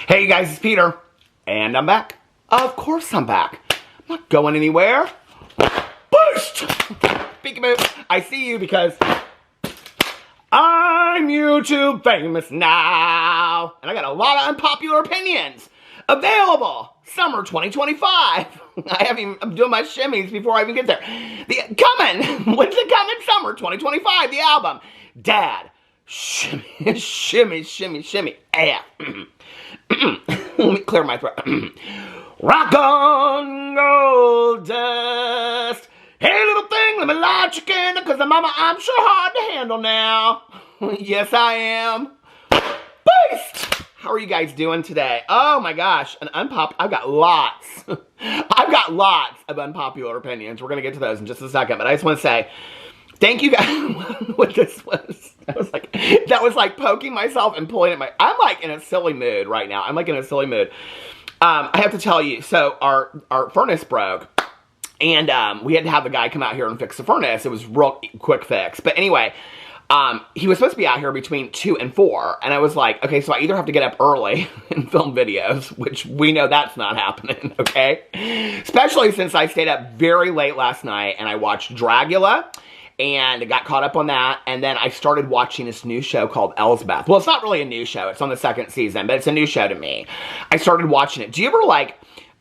Hey you guys, it's Peter, and I'm back. Of course I'm back. I'm not going anywhere. Boost! Peekaboo. I see you because I'm YouTube famous now. And I got a lot of unpopular opinions available. Summer 2025. I'm doing my shimmies before I even get there. When's it coming? Summer 2025, the album. Dad. Shimmy, shimmy, shimmy, shimmy. Yeah. Let me clear my throat. Rock on, gold dust. Hey, little thing, let me light your candle, because mama, I'm sure hard to handle now. Yes, I am. Beast! How are you guys doing today? Oh my gosh, I've got lots. I've got lots of unpopular opinions. We're going to get to those in just a second, but I just want to say, thank you guys. What this was. That was like poking myself and pulling at I'm like in a silly mood right now. I'm like in a silly mood. I have to tell you, so our furnace broke. And we had to have the guy come out here and fix the furnace. It was real quick fix. But anyway, he was supposed to be out here between 2 and 4. And I was like, okay, so I either have to get up early and film videos, which we know that's not happening, okay? Especially since I stayed up very late last night and I watched Dragula. And got caught up on that, and then I started watching this new show called Elsbeth. Well, it's not really a new show. It's on the 2nd season, but it's a new show to me. I started watching it. Do you ever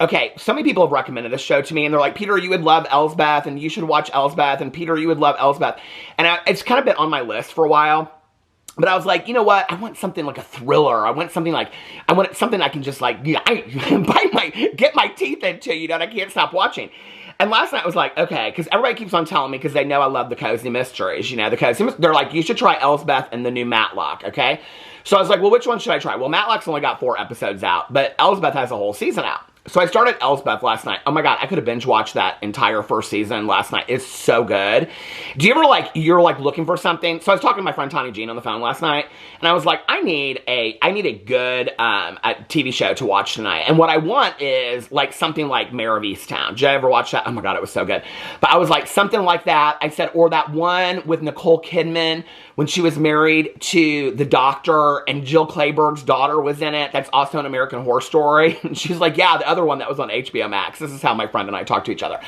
okay, so many people have recommended this show to me, and they're like, Peter, you would love Elsbeth, and you should watch Elsbeth, and Peter, you would love Elsbeth. And it's kind of been on my list for a while. But I was like, you know what? I want something like a thriller. I want something I can just like, get my teeth into, and I can't stop watching. And last night I was like, okay, because everybody keeps on telling me, because they know I love the cozy mysteries, they're like, you should try Elsbeth and the new Matlock, okay? So I was like, well, which one should I try? Well, Matlock's only got 4 episodes out, but Elsbeth has a whole season out. So I started Elsbeth last night. Oh my God, I could have binge watched that entire first season last night. It's so good. Do you ever you're looking for something? So I was talking to my friend Tawny Jean on the phone last night, and I was like, I need a good TV show to watch tonight. And what I want is something like Mare of Easttown. Did you ever watch that? Oh my God, it was so good. But I was like, something like that. I said, or that one with Nicole Kidman when she was married to the doctor and Jill Clayburgh's daughter was in it. That's also an American Horror Story. And she's like, yeah, the other one that was on HBO Max. This is how my friend and I talk to each other.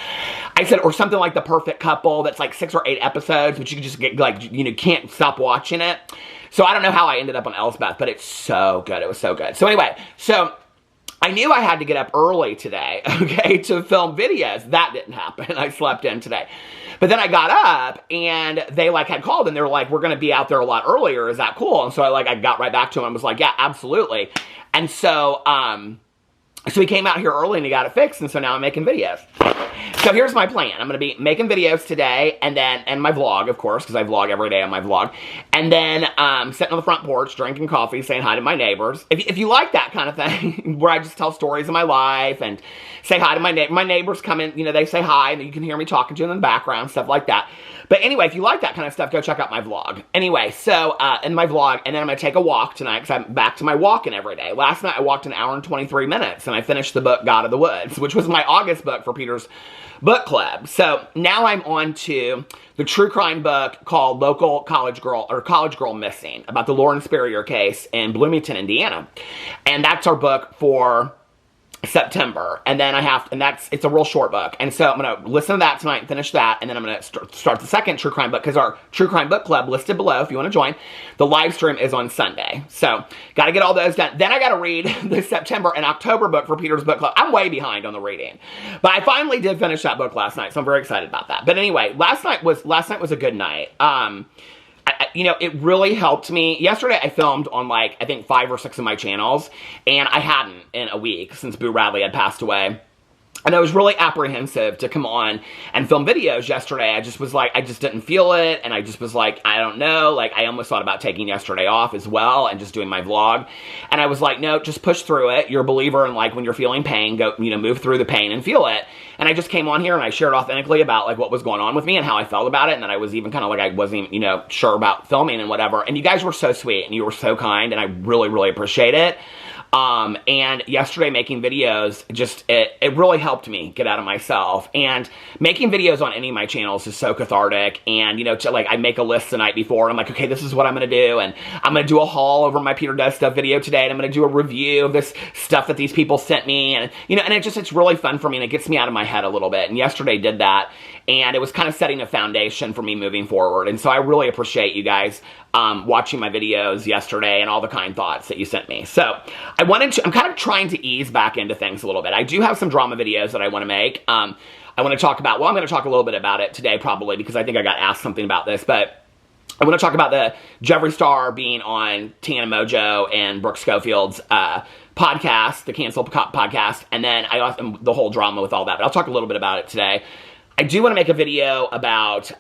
I said, or something like The Perfect Couple that's 6 or 8 episodes, but you can just get can't stop watching it. So I don't know how I ended up on Elsbeth, but it's so good. It was so good. So anyway, I knew I had to get up early today, okay, to film videos. That didn't happen. I slept in today. But then I got up, and they, had called, and they were like, we're going to be out there a lot earlier. Is that cool? And so I got right back to him and was like, yeah, absolutely. And so he came out here early, and he got it fixed, and so now I'm making videos. So here's my plan. I'm going to be making videos today, and my vlog, of course, because I vlog every day on my vlog. And then sitting on the front porch, drinking coffee, saying hi to my neighbors. If you like that kind of thing, where I just tell stories of my life and say hi to my neighbors. My neighbors come in, they say hi, and you can hear me talking to them in the background, stuff like that. But anyway, if you like that kind of stuff, go check out my vlog. Anyway, so in my vlog, and then I'm going to take a walk tonight, because I'm back to my walking every day. Last night, I walked 1 hour and 23 minutes, and I finished the book, God of the Woods, which was my August book for Peter's book club. So now I'm on to the true crime book called Local College Girl Missing, about the Lauren Spurrier case in Bloomington, Indiana. And that's our book for September. And then it's a real short book. And so I'm going to listen to that tonight and finish that. And then I'm going to start the second true crime book, because our true crime book club, listed below if you want to join, the live stream is on Sunday. So got to get all those done. Then I got to read the September and October book for Peter's book club. I'm way behind on the reading, but I finally did finish that book last night. So I'm very excited about that. But anyway, last night was a good night. It really helped me. Yesterday, I filmed on, I think 5 or 6 of my channels, and I hadn't in a week since Boo Radley had passed away. And I was really apprehensive to come on and film videos yesterday. I just was I just didn't feel it, and I just was I don't know. I almost thought about taking yesterday off as well and just doing my vlog. And I was like, no, just push through it. You're a believer in, when you're feeling pain, go, move through the pain and feel it. And I just came on here and I shared authentically about, what was going on with me and how I felt about it. And then I was even kind of I wasn't, sure about filming and whatever. And you guys were so sweet, and you were so kind, and I really, really appreciate it. And yesterday making videos, it really helped me get out of myself. And making videos on any of my channels is so cathartic. And, you know, like I make a list the night before and I'm like, okay, this is what I'm going to do. And I'm going to do a haul over my Peter Does Stuff video today. And I'm going to do a review of this stuff that these people sent me. And, you know, and it's really fun for me and it gets me out of my head a little bit. And yesterday did that. And it was kind of setting a foundation for me moving forward. And so I really appreciate you guys watching my videos yesterday and all the kind thoughts that you sent me. So I'm kind of trying to ease back into things a little bit. I do have some drama videos that I want to make. I want to talk about, well, I'm going to talk a little bit about it today probably because I think I got asked something about this, but I want to talk about the Jeffree Star being on Tana Mojo and Brooke Schofield's podcast, the Cancel podcast, and then the whole drama with all that, but I'll talk a little bit about it today. I do want to make a video about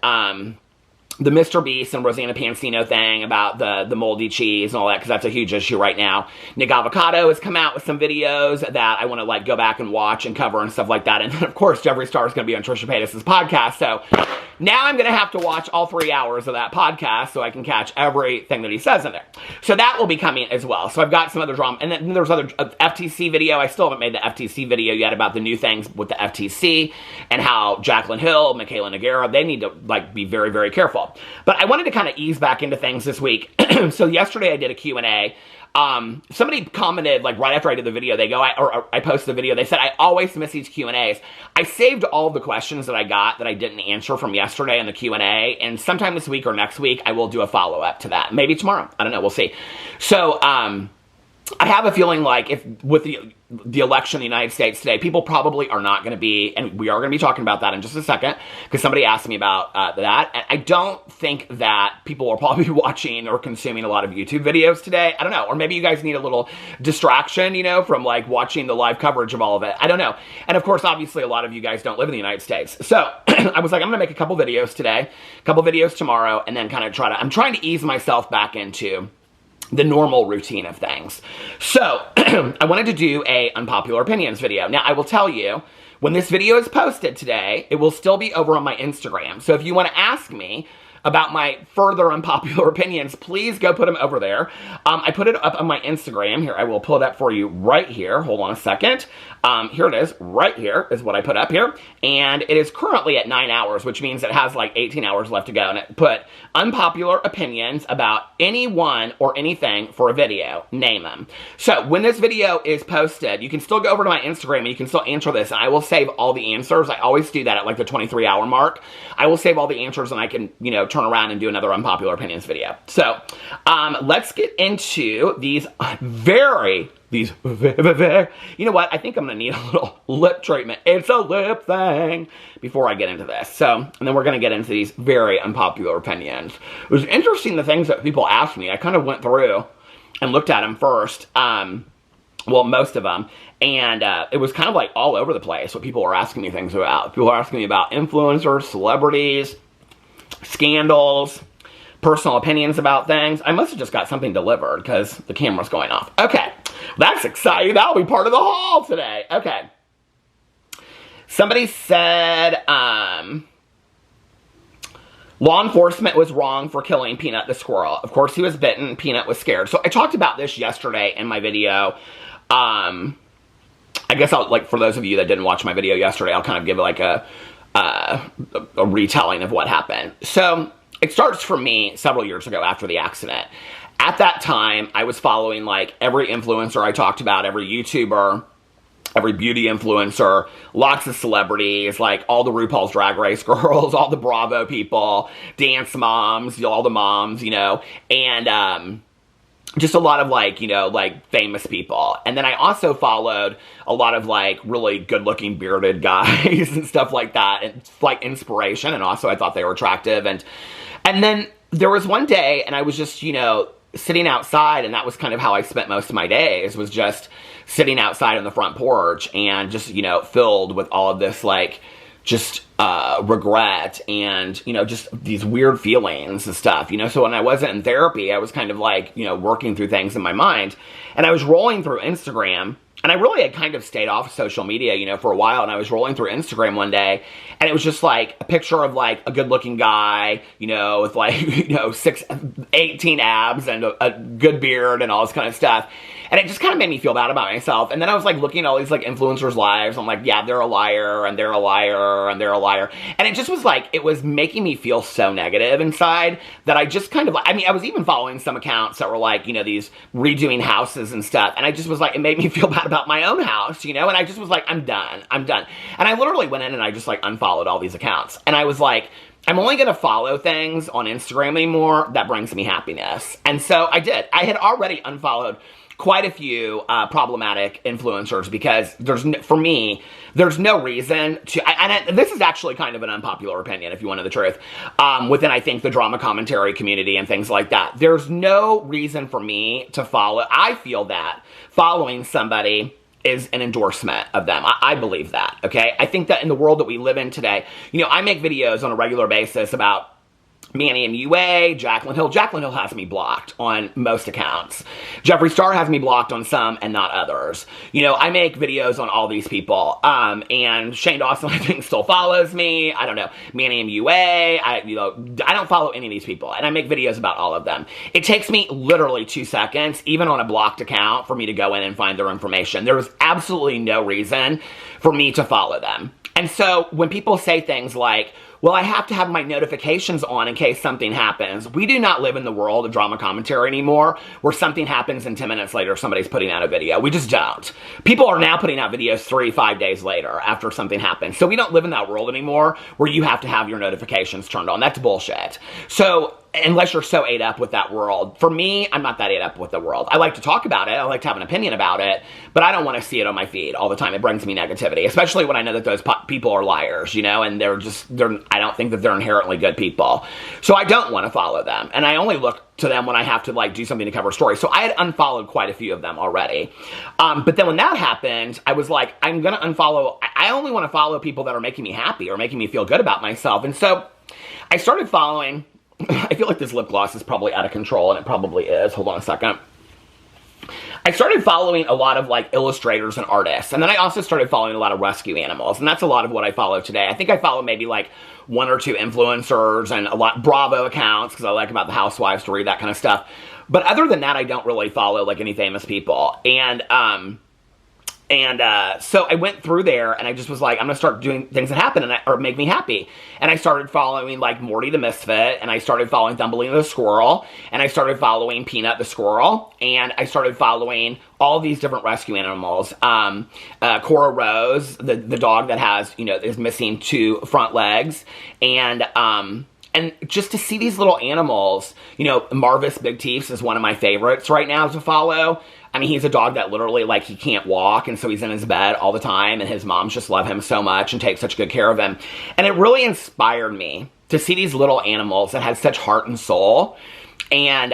the Mr. Beast and Rosanna Pansino thing about the moldy cheese and all that, because that's a huge issue right now. Nick Avocado has come out with some videos that I want to like go back and watch and cover and stuff like that. And then of course Jeffree Star is going to be on Trisha Paytas' podcast. So now I'm going to have to watch all 3 hours of that podcast so I can catch everything that he says in there. So that will be coming as well. So I've got some other drama. And then there's other FTC video. I still haven't made the FTC video yet about the new things with the FTC and how Jaclyn Hill, Michaela Noguera, they need to like be very, very careful. But I wanted to kind of ease back into things this week. So yesterday I did a Q&A. Somebody commented, like, right after I did the video, I posted the video, they said, I always miss these Q&As. I saved all the questions that I got that I didn't answer from yesterday in the Q&A, and sometime this week or next week, I will do a follow-up to that. Maybe tomorrow. I don't know. We'll see. So, I have a feeling like if with the election in the United States today, people probably are not going to be, and we are going to be talking about that in just a second, because somebody asked me about that. And I don't think that people will probably be watching or consuming a lot of YouTube videos today. I don't know. Or maybe you guys need a little distraction, you know, from like watching the live coverage of all of it. I don't know. And of course, obviously, a lot of you guys don't live in the United States. So I was like, I'm going to make a couple videos today, a couple videos tomorrow, and then kind of I'm trying to ease myself back into the normal routine of things. So, I wanted to do a unpopular opinions video. Now, I will tell you, when this video is posted today, it will still be over on my Instagram. So if you want to ask me about my further unpopular opinions, please go put them over there. I put it up on my Instagram. Here, I will pull it up for you right here. Hold on a second. Here it is. Right here is what I put up here. And it is currently at 9 hours, which means it has like 18 hours left to go. And it put unpopular opinions about anyone or anything for a video. Name them. So when this video is posted, you can still go over to my Instagram and you can still answer this. And I will save all the answers. I always do that at like the 23-hour mark. I will save all the answers and I can, you know, turn around and do another unpopular opinions video. So, let's get into these you know what? I think I'm going to need a little lip treatment. It's a lip thing before I get into this. So, and then we're going to get into these very unpopular opinions. It was interesting the things that people asked me. I kind of went through and looked at them first. Well, most of them. And it was kind of like all over the place what people were asking me things about. People were asking me about influencers, celebrities, scandals, personal opinions about things. I must have just got something delivered because the camera's going off. Okay, that's exciting. That'll be part of the haul today. Okay. Somebody said, law enforcement was wrong for killing Peanut the squirrel. Of course, he was bitten. Peanut was scared. So I talked about this yesterday in my video. I guess I'll, like, for those of you that didn't watch my video yesterday, I'll kind of give like a retelling of what happened. So it starts for me several years ago after the accident. At that time, I was following like every influencer I talked about, every YouTuber, every beauty influencer, lots of celebrities, like all the RuPaul's Drag Race girls, all the Bravo people, dance moms, all the moms, you know, and just a lot of like, you know, like famous people. And then I also followed a lot of like really good looking bearded guys and stuff like that. And like inspiration. And also I thought they were attractive. And then there was one day and I was just, you know, sitting outside, and that was kind of how I spent most of my days, was just sitting outside on the front porch and just, you know, filled with all of this like just regret and, you know, just these weird feelings and stuff, you know. So when I wasn't in therapy, I was kind of like, you know, working through things in my mind, and I was rolling through Instagram, and I really had kind of stayed off social media, you know, for a while, and I was rolling through Instagram one day, and it was just like a picture of like a good looking guy, you know, with like, you know, 18 abs and a good beard and all this kind of stuff. And it just kind of made me feel bad about myself. And then I was like looking at all these like influencers' lives. I'm like, yeah, they're a liar, and they're a liar, and they're a liar. And it just was like, it was making me feel so negative inside that I just kind of, I mean, I was even following some accounts that were like, you know, these redoing houses and stuff. And I just was like, it made me feel bad about my own house, you know? And I just was like, I'm done. And I literally went in and I just like unfollowed all these accounts. And I was like, I'm only going to follow things on Instagram anymore that brings me happiness. And so I did. I had already unfollowed quite a few problematic influencers because for me, there's no reason to, and this is actually kind of an unpopular opinion if you want to know the truth, within I think the drama commentary community and things like that. There's no reason for me to follow. I feel that following somebody is an endorsement of them. I believe that, okay? I think that in the world that we live in today, you know, I make videos on a regular basis about Manny MUA, Jaclyn Hill. Jaclyn Hill has me blocked on most accounts. Jeffree Star has me blocked on some and not others. You know, I make videos on all these people. And Shane Dawson, I think, still follows me. I don't know. Manny MUA. I don't follow any of these people. And I make videos about all of them. It takes me literally 2 seconds, even on a blocked account, for me to go in and find their information. There was absolutely no reason for me to follow them. And so when people say things like, well, I have to have my notifications on in case something happens. We do not live in the world of drama commentary anymore where something happens and 10 minutes later somebody's putting out a video. We just don't. People are now putting out videos 3-5 days later after something happens. So we don't live in that world anymore where you have to have your notifications turned on. That's bullshit. So unless you're so ate up with that world. For me, I'm not that ate up with the world. I like to talk about it. I like to have an opinion about it, but I don't want to see it on my feed all the time. It brings me negativity, especially when I know that those people are liars, you know, and I don't think that they're inherently good people. So I don't want to follow them. And I only look to them when I have to like do something to cover a story. So I had unfollowed quite a few of them already. But then when that happened, I was like, I'm going to unfollow. I only want to follow people that are making me happy or making me feel good about myself. And so I started following. I feel like this lip gloss is probably out of control, and it probably is. Hold on a second. I started following a lot of like illustrators and artists, and then I also started following a lot of rescue animals, and that's a lot of what I follow today. I think I follow maybe like 1 or 2 influencers and a lot Bravo accounts because I like about the housewives story, that kind of stuff. But other than that, I don't really follow like any famous people. So I went through there and I just was like, I'm going to start doing things that happen or make me happy. And I started following like Morty the Misfit, and I started following Thumbelina the Squirrel, and I started following Peanut the Squirrel, and I started following all these different rescue animals. Cora Rose, the dog that has, you know, is missing 2 front legs, and just to see these little animals, you know, Marvis Big Teeths is one of my favorites right now to follow. I mean, he's a dog that literally, like, he can't walk, and so he's in his bed all the time, and his moms just love him so much and take such good care of him. And it really inspired me to see these little animals that had such heart and soul. And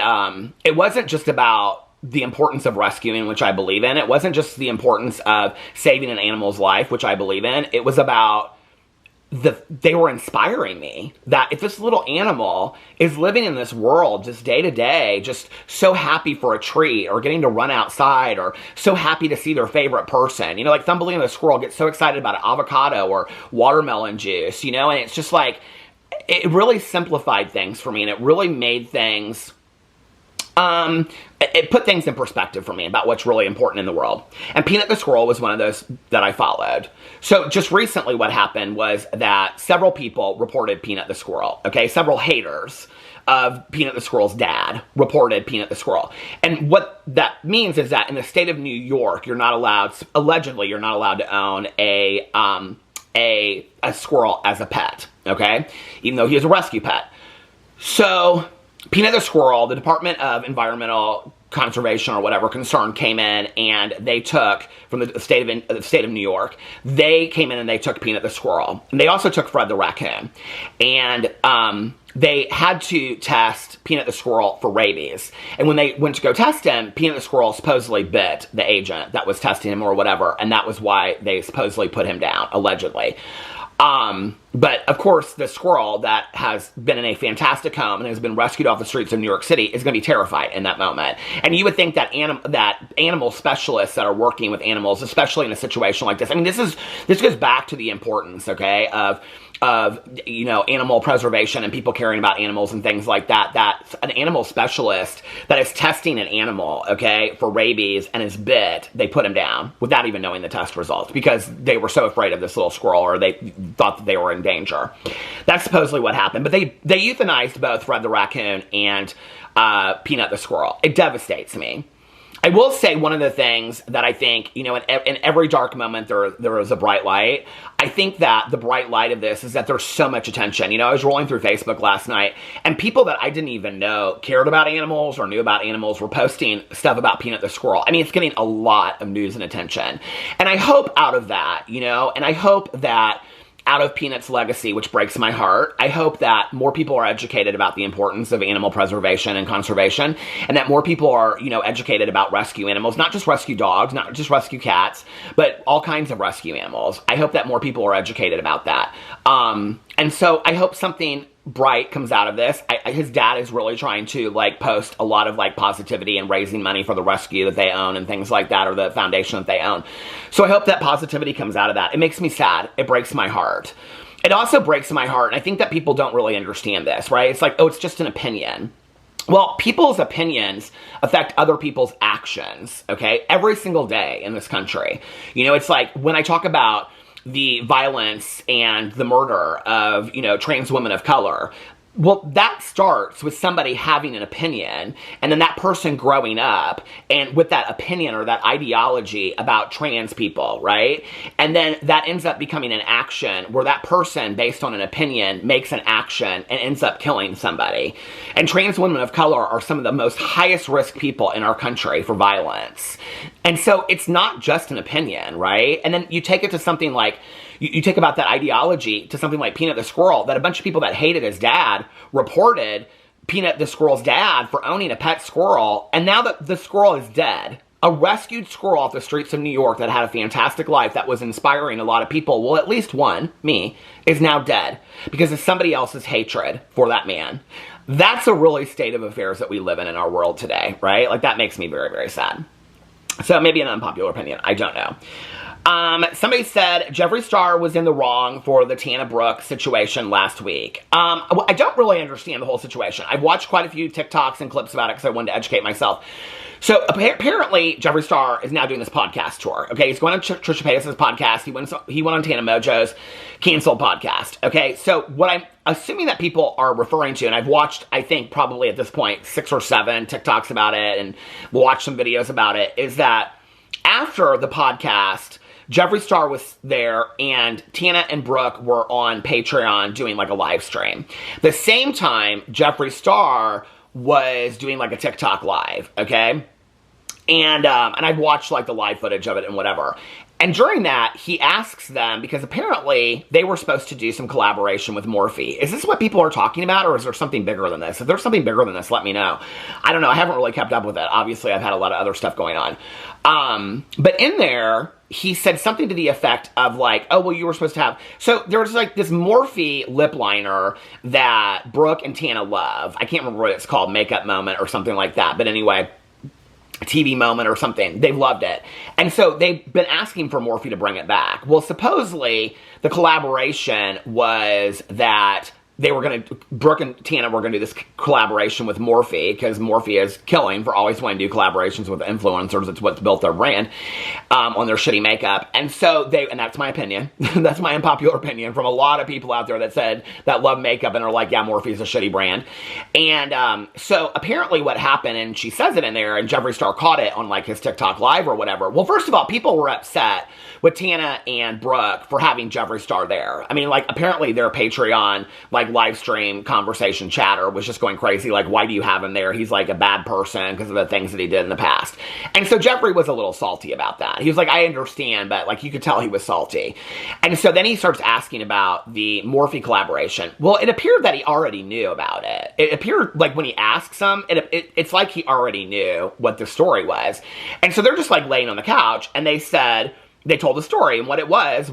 it wasn't just about the importance of rescuing, which I believe in. It wasn't just the importance of saving an animal's life, which I believe in. It was about they were inspiring me that if this little animal is living in this world just day to day, just so happy for a treat or getting to run outside or so happy to see their favorite person, you know, like Thumbelina the Squirrel gets so excited about an avocado or watermelon juice, you know, and it's just like, it really simplified things for me, and it really made things, it put things in perspective for me about what's really important in the world. And Peanut the Squirrel was one of those that I followed. So just recently what happened was that several people reported Peanut the Squirrel, okay? Several haters of Peanut the Squirrel's dad reported Peanut the Squirrel. And what that means is that in the state of New York, you're not allowed, allegedly, you're not allowed to own a squirrel as a pet, okay? Even though he is a rescue pet. So Peanut the Squirrel, the Department of Environmental Conservation or whatever concern came in, and they took, from the state of New York, they came in and they took Peanut the Squirrel. And they also took Fred the Raccoon. And they had to test Peanut the Squirrel for rabies. And when they went to go test him, Peanut the Squirrel supposedly bit the agent that was testing him or whatever, and that was why they supposedly put him down, allegedly. But, of course, the squirrel that has been in a fantastic home and has been rescued off the streets of New York City is going to be terrified in that moment. And you would think that animal specialists that are working with animals, especially in a situation like this, I mean, this goes back to the importance, okay, of animal preservation and people caring about animals and things like that, that an animal specialist that is testing an animal, okay, for rabies and is bit, they put him down without even knowing the test results because they were so afraid of this little squirrel, or they thought that they were in danger. That's supposedly what happened. But they euthanized both Fred the raccoon and Peanut the squirrel. It devastates me. I will say one of the things that I think, in every dark moment there is a bright light. I think that the bright light of this is that there's so much attention. I was rolling through Facebook last night, and people that I didn't even know cared about animals or knew about animals were posting stuff about Peanut the squirrel. I mean, it's getting a lot of news and attention. And I hope out of that, and I hope that out of Peanut's legacy, which breaks my heart, I hope that more people are educated about the importance of animal preservation and conservation, and that more people are, educated about rescue animals, not just rescue dogs, not just rescue cats, but all kinds of rescue animals. I hope that more people are educated about that. And so I hope something bright comes out of this. His dad is really trying to post a lot of positivity and raising money for the rescue that they own and things like that, or the foundation that they own. So I hope that positivity comes out of that. It makes me sad. It breaks my heart. It also breaks my heart, and I think that people don't really understand this, right? It's like, oh, it's just an opinion. Well, people's opinions affect other people's actions, okay? Every single day in this country. It's like when I talk about the violence and the murder of, trans women of color. Well, that starts with somebody having an opinion, and then that person growing up and with that opinion or that ideology about trans people, right? And then that ends up becoming an action where that person, based on an opinion, makes an action and ends up killing somebody. And trans women of color are some of the most highest risk people in our country for violence. And so it's not just an opinion, right? And then you take it to something like, you take about that ideology to something like Peanut the squirrel, that a bunch of people that hated his dad reported Peanut the squirrel's dad for owning a pet squirrel, and now that the squirrel is dead, a rescued squirrel off the streets of New York that had a fantastic life, that was inspiring a lot of people, well, at least one, me, is now dead because of somebody else's hatred for that man. That's a really state of affairs that we live in our world today, right? That makes me very, very sad. So maybe an unpopular opinion. I don't know. Somebody said Jeffree Star was in the wrong for the Tana Brooke situation last week. I don't really understand the whole situation. I've watched quite a few TikToks and clips about it because I wanted to educate myself. So apparently Jeffree Star is now doing this podcast tour. Okay, he's going on Trisha Paytas' podcast. He went on Tana Mojo's canceled podcast. Okay, so what I'm assuming that people are referring to, and I've watched, I think probably at this point 6 or 7 TikToks about it and watched some videos about it, is that after the podcast, Jeffree Star was there, and Tana and Brooke were on Patreon doing a live stream. The same time, Jeffree Star was doing a TikTok live, okay? And I've watched the live footage of it and whatever. And during that, he asks them, because apparently they were supposed to do some collaboration with Morphe. Is this what people are talking about, or is there something bigger than this? If there's something bigger than this, let me know. I don't know. I haven't really kept up with it. Obviously, I've had a lot of other stuff going on. But in there, he said something to the effect of oh, well, you were supposed to have... So there's this Morphe lip liner that Brooke and Tana love. I can't remember what it's called, Makeup Moment or something like that. But anyway, TV Moment or something. They've loved it. And so they've been asking for Morphe to bring it back. Well, supposedly the collaboration was that they were going to, Brooke and Tana were going to do this collaboration with Morphe, because Morphe is killing for always wanting to do collaborations with influencers. It's what's built their brand on their shitty makeup. And so and that's my opinion. That's my unpopular opinion from a lot of people out there that love makeup and are like, yeah, Morphe's a shitty brand. And so apparently what happened, and she says it in there, and Jeffree Star caught it on his TikTok live or whatever. Well, first of all, people were upset with Tana and Brooke for having Jeffree Star there. I mean, apparently their Patreon, live stream conversation chatter was just going crazy. Why do you have him there? He's a bad person because of the things that he did in the past. And so Jeffree was a little salty about that. He was I understand, but you could tell he was salty. And so then he starts asking about the Morphe collaboration. Well, it appeared that he already knew about it. It appeared when he asks him, it's like he already knew what the story was. And so they're just laying on the couch, and they said, they told the story, and what it was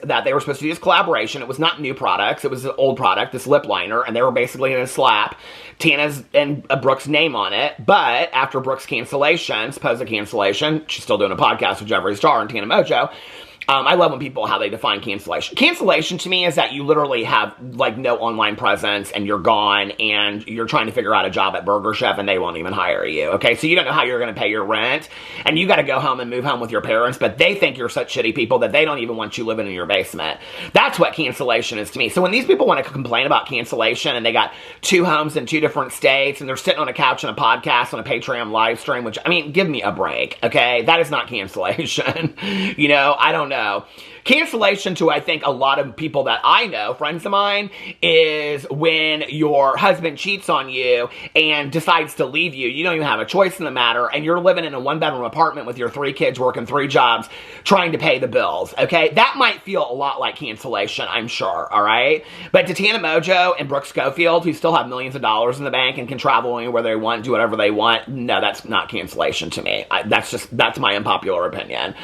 that they were supposed to do this collaboration. It was not new products, it was an old product, this lip liner, and they were basically going to slap Tana's and Brooke's name on it. But after Brooke's cancellation, supposed cancellation, she's still doing a podcast with Jeffree Star and Tana Mojo. I love when people, how they define cancellation. Cancellation to me is that you literally have like no online presence and you're gone and you're trying to figure out a job at Burger Chef and they won't even hire you. Okay, so you don't know how you're going to pay your rent and you got to go home and move home with your parents, but they think you're such shitty people that they don't even want you living in your basement. That's what cancellation is to me. So when these people want to complain about cancellation and they got 2 homes in 2 different states and they're sitting on a couch on a podcast on a Patreon live stream, which, I mean, give me a break, okay? That is not cancellation. You know, I don't know. Cancellation to, I think, a lot of people that I know, friends of mine, is when your husband cheats on you and decides to leave you. You don't even have a choice in the matter, and you're living in a 1-bedroom apartment with your 3 kids, working 3 jobs, trying to pay the bills, okay? That might feel a lot like cancellation, I'm sure, all right? But to Tana Mojo and Brooke Schofield, who still have millions of dollars in the bank and can travel anywhere they want, do whatever they want, no, that's not cancellation to me. That's my unpopular opinion.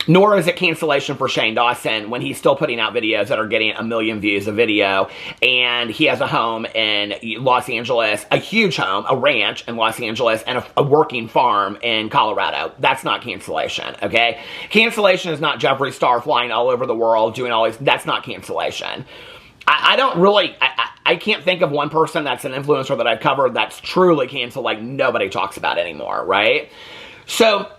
Nor is it cancellation for Shane Dawson when he's still putting out videos that are getting 1 million views a video, and he has a home in Los Angeles, a huge home, a ranch in Los Angeles, and a working farm in Colorado. That's not cancellation, okay? Cancellation is not Jeffree Star flying all over the world, doing all these, that's not cancellation. I can't think of one person that's an influencer that I've covered that's truly canceled, like nobody talks about anymore, right? So,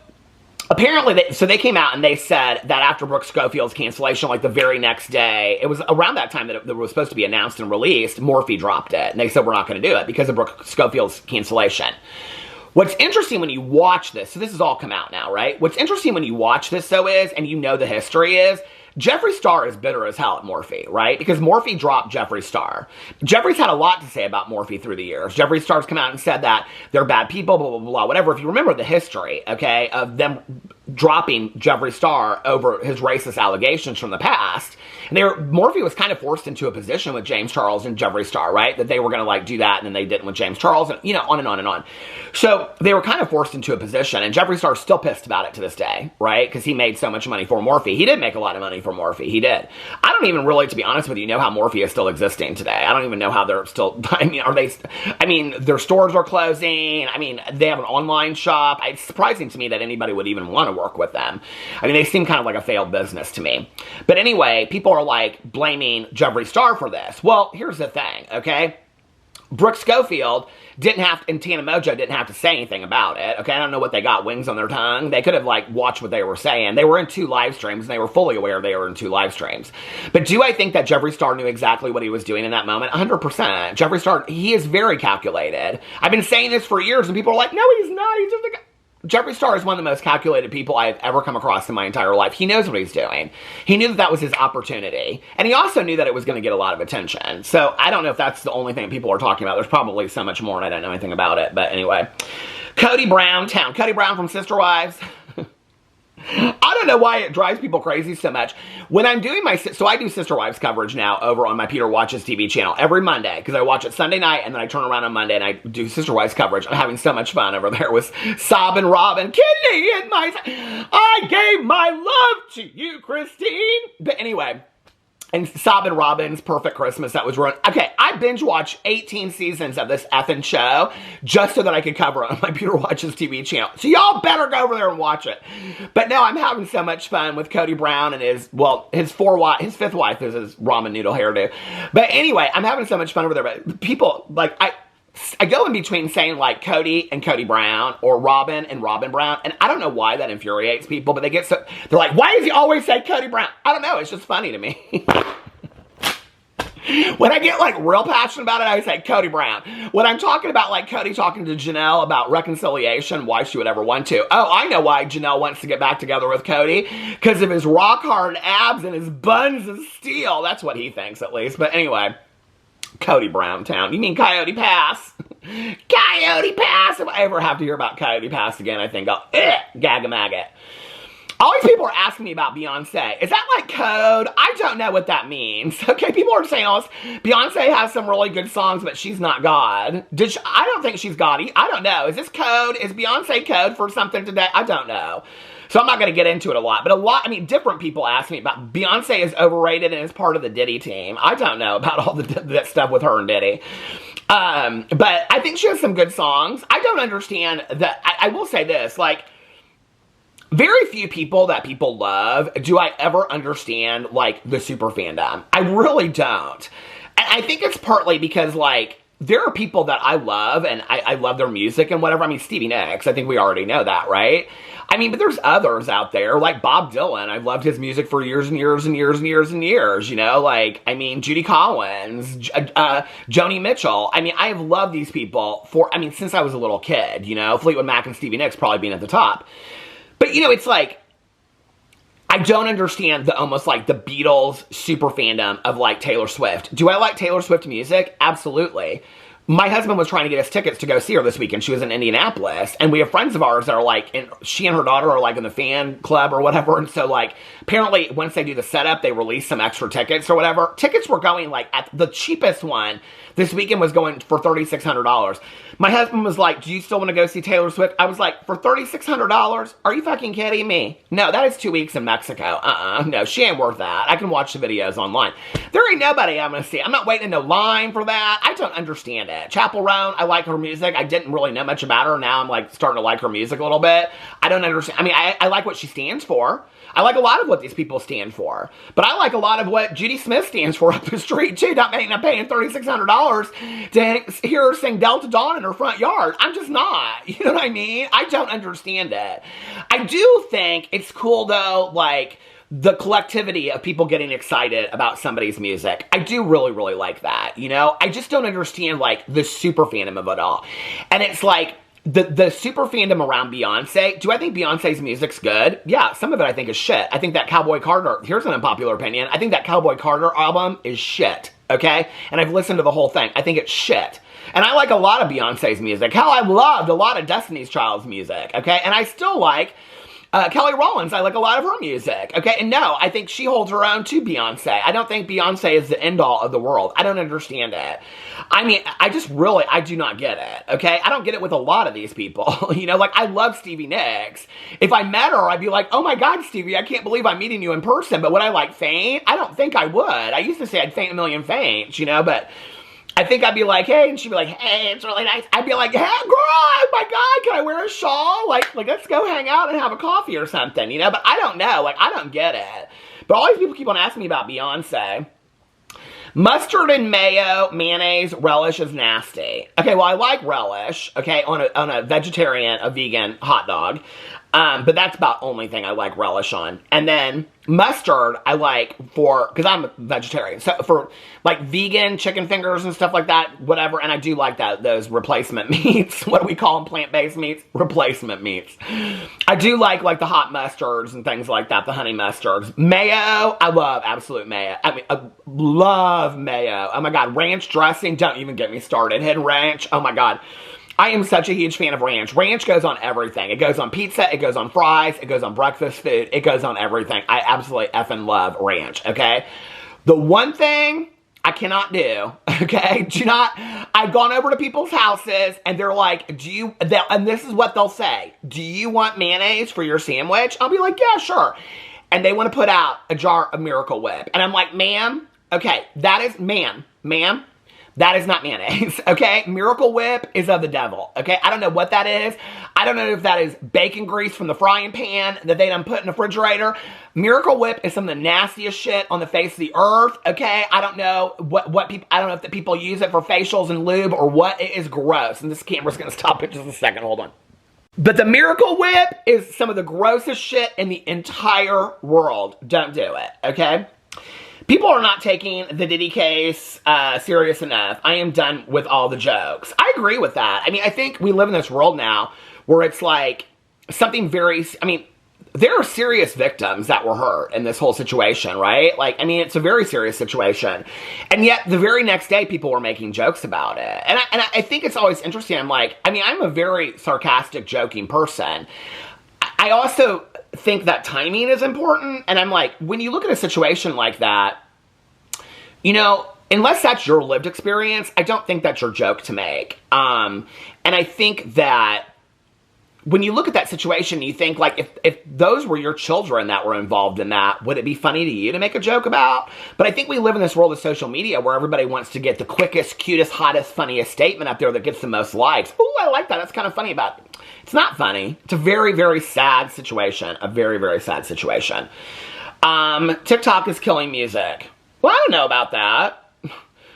apparently, they came out and they said that after Brooke Schofield's cancellation, like the very next day, it was around that time that it was supposed to be announced and released, Morphe dropped it. And they said, we're not going to do it because of Brooke Schofield's cancellation. What's interesting when you watch this, so this has all come out now, right? What's interesting when you watch this, though, is, and you know the history is, Jeffree Star is bitter as hell at Morphe, right? Because Morphe dropped Jeffree Star. Jeffree's had a lot to say about Morphe through the years. Jeffree Star's come out and said that they're bad people, blah, blah, blah, whatever. If you remember the history, okay, of them dropping Jeffree Star over his racist allegations from the past, and Morphe was kind of forced into a position with James Charles and Jeffree Star, right? That they were going to like do that, and then they didn't with James Charles, and you know, on and on and on. So they were kind of forced into a position, and Jeffree Star's still pissed about it to this day, right? Because he made so much money for Morphe. He did make a lot of money for Morphe. He did. I don't even really, to be honest with you, know how Morphe is still existing today. I don't even know how they're still, their stores are closing. I mean, they have an online shop. It's surprising to me that anybody would even want to work with them. I mean, they seem kind of like a failed business to me. But anyway, people are like blaming Jeffree Star for this. Well, here's the thing, okay? Brooke Schofield and Tana Mojo didn't have to say anything about it, okay? I don't know what they got, wings on their tongue. They could have, like, watched what they were saying. They were in 2 live streams, and they were fully aware they were in 2 live streams. But do I think that Jeffree Star knew exactly what he was doing in that moment? 100%. Jeffree Star, he is very calculated. I've been saying this for years, and people are like, no, he's not. He's just a guy. Jeffree Star is one of the most calculated people I've ever come across in my entire life. He knows what he's doing. He knew that that was his opportunity. And he also knew that it was going to get a lot of attention. So I don't know if that's the only thing people are talking about. There's probably so much more and I don't know anything about it. But anyway, Kody Brown from Sister Wives. I don't know why it drives people crazy so much. When I'm doing so I do Sister Wives coverage now over on my Peter Watches TV channel every Monday, because I watch it Sunday night and then I turn around on Monday and I do Sister Wives coverage. I'm having so much fun over there with Sobbing Robin. Kidney in I gave my love to you, Christine. But anyway, and Sobbing Robin's Perfect Christmas that was run. Okay, I binge watched 18 seasons of this effing show just so that I could cover it on my Peter Watches TV channel. So y'all better go over there and watch it. But no, I'm having so much fun with Kody Brown and his 5th wife is his ramen noodle hairdo. But anyway, I'm having so much fun over there. But people, like, I go in between saying, like, Kody and Kody Brown, or Robin and Robin Brown, and I don't know why that infuriates people, but they're like, why does he always say Kody Brown? I don't know, it's just funny to me. When I get, like, real passionate about it, I say Kody Brown. When I'm talking about, like, Kody talking to Janelle about reconciliation, why she would ever want to. Oh, I know why Janelle wants to get back together with Kody. Because of his rock-hard abs and his buns of steel. That's what he thinks, at least. But anyway, Kody Brown Town. You mean Coyote Pass? Coyote Pass! If I ever have to hear about Coyote Pass again, I think I'll gag-a-maggot. All these people are asking me about Beyonce. Is that like code? I don't know what that means. Okay, people are saying, oh, Beyonce has some really good songs, but she's not God. I don't think she's God. I don't know. Is this code? Is Beyonce code for something today? I don't know. So I'm not going to get into it a lot. But different people ask me about Beyonce is overrated and is part of the Diddy team. I don't know about all that stuff with her and Diddy. But I think she has some good songs. I don't understand that. I will say this, like, very few people that people love do I ever understand, like, the super fandom. I really don't. And I think it's partly because, like, there are people that I love, and I love their music and whatever. I mean, Stevie Nicks, I think we already know that, right? I mean, but there's others out there, like Bob Dylan. I've loved his music for years and years and years and years and years, you know? Like, I mean, Judy Collins, Joni Mitchell. I mean, I have loved these people since I was a little kid, you know? Fleetwood Mac and Stevie Nicks probably being at the top. But, you know, it's like, I don't understand almost like the Beatles super fandom of like Taylor Swift. Do I like Taylor Swift music? Absolutely. My husband was trying to get us tickets to go see her this weekend. She was in Indianapolis, and we have friends of ours that are like, and she and her daughter are like in the fan club or whatever. And so like, apparently once they do the setup, they release some extra tickets or whatever. Tickets were going like at the cheapest one this weekend was going for $3,600. My husband was like, do you still want to go see Taylor Swift? I was like, for $3,600? Are you fucking kidding me? No, that is 2 weeks in Mexico. No, she ain't worth that. I can watch the videos online. There ain't nobody I'm going to see. I'm not waiting in no line for that. I don't understand it. Chappell Roan, I like her music. I didn't really know much about her. Now I'm like starting to like her music a little bit. I don't understand. I mean, I like what she stands for. I like a lot of what these people stand for. But I like a lot of what Judy Smith stands for up the street, too. Not paying $3,600 to hear her sing Delta Dawn in her front yard. I'm just not. You know what I mean? I don't understand it. I do think it's cool, though, like, the collectivity of people getting excited about somebody's music. I do really, really like that, you know? I just don't understand, like, the super fandom of it all. And it's like, the super fandom around Beyonce, do I think Beyonce's music's good? Yeah, some of it I think is shit. I think that Cowboy Carter, here's an unpopular opinion, I think that Cowboy Carter album is shit, okay? And I've listened to the whole thing. I think it's shit. And I like a lot of Beyonce's music. Hell, I've loved a lot of Destiny's Child's music, okay? And I still like Kelly Rowland. I like a lot of her music, okay? And no, I think she holds her own to Beyonce. I don't think Beyonce is the end-all of the world. I don't understand it. I mean, I do not get it, okay? I don't get it with a lot of these people. You know, like, I love Stevie Nicks. If I met her, I'd be like, oh my God, Stevie, I can't believe I'm meeting you in person. But would I, like, faint? I don't think I would. I used to say I'd faint a million faints, you know, but I think I'd be like, hey, and she'd be like, hey, it's really nice. I'd be like, hey, girl, oh my God, can I wear a shawl? Like, let's go hang out and have a coffee or something, you know? But I don't know. Like, I don't get it. But all these people keep on asking me about Beyonce. Mustard and mayo, mayonnaise, relish is nasty. Okay, well, I like relish, okay, on a vegetarian, a vegan hot dog. But that's about the only thing I like relish on. And then mustard, I like because I'm a vegetarian. So for like vegan chicken fingers and stuff like that, whatever. And I do like those replacement meats. What do we call them? Plant-based meats? Replacement meats. I do like the hot mustards and things like that, the honey mustards. Mayo, I love absolute mayo. I mean, I love mayo. Oh my God, ranch dressing, don't even get me started. Hidden ranch, oh my God. I am such a huge fan of ranch. Ranch goes on everything. It goes on pizza, it goes on fries, it goes on breakfast food, it goes on everything. I absolutely effing love ranch, okay? The one thing I cannot do, okay? I've gone over to people's houses and they're like, and this is what they'll say, do you want mayonnaise for your sandwich? I'll be like, yeah, sure. And they want to put out a jar of Miracle Whip. And I'm like, ma'am, okay, ma'am, that is not mayonnaise, okay? Miracle Whip is of the devil, okay? I don't know what that is. I don't know if that is bacon grease from the frying pan that they done put in the refrigerator. Miracle Whip is some of the nastiest shit on the face of the earth, okay? I don't know I don't know if the people use it for facials and lube or what. It is gross. And this camera's gonna stop in just a second, hold on. But the Miracle Whip is some of the grossest shit in the entire world. Don't do it, okay? People are not taking the Diddy case serious enough. I am done with all the jokes. I agree with that. I mean, I think we live in this world now where it's like something very, I mean, there are serious victims that were hurt in this whole situation, right? Like, I mean, it's a very serious situation. And yet, the very next day, people were making jokes about it. And I think it's always interesting. I'm like, I mean, I'm a very sarcastic, joking person. I also think that timing is important. And I'm like, when you look at a situation like that, you know, unless that's your lived experience, I don't think that's your joke to make. And I think that when you look at that situation, you think, like, if those were your children that were involved in that, would it be funny to you to make a joke about? But I think we live in this world of social media where everybody wants to get the quickest, cutest, hottest, funniest statement out there that gets the most likes. Ooh, I like that. That's kind of funny about it. It's not funny. It's a very, very sad situation. A very, very sad situation. TikTok is killing music. Well, I don't know about that.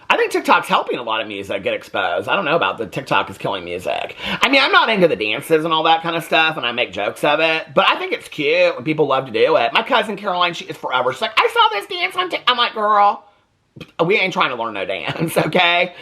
I think TikTok's helping a lot of music get exposed. I don't know about the TikTok is killing music. I mean, I'm not into the dances and all that kind of stuff, and I make jokes of it, but I think it's cute and people love to do it. My cousin Caroline, she is forever. She's like, I saw this dance on TikTok. I'm like, girl, we ain't trying to learn no dance, okay?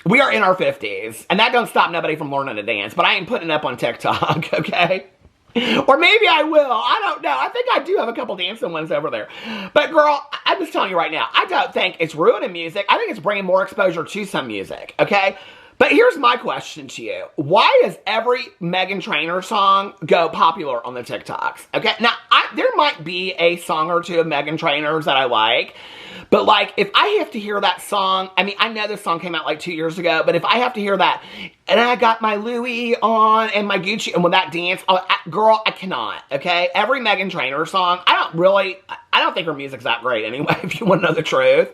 We are in our 50s, and that don't stop nobody from learning to dance, but I ain't putting it up on TikTok, okay? Or maybe I will. I don't know. I think I do have a couple dancing ones over there. But girl, I'm just telling you right now, I don't think it's ruining music. I think it's bringing more exposure to some music, okay? But here's my question to you. Why does every Meghan Trainor song go popular on the TikToks? Okay, now, there might be a song or two of Meghan Trainor's that I like. But, like, if I have to hear that song, I mean, I know this song came out like 2 years ago, but if I have to hear that, and I got my Louis on and my Gucci, and with that dance, girl, I cannot, okay? Every Meghan Trainor song, I don't think her music's that great anyway, if you want to know the truth.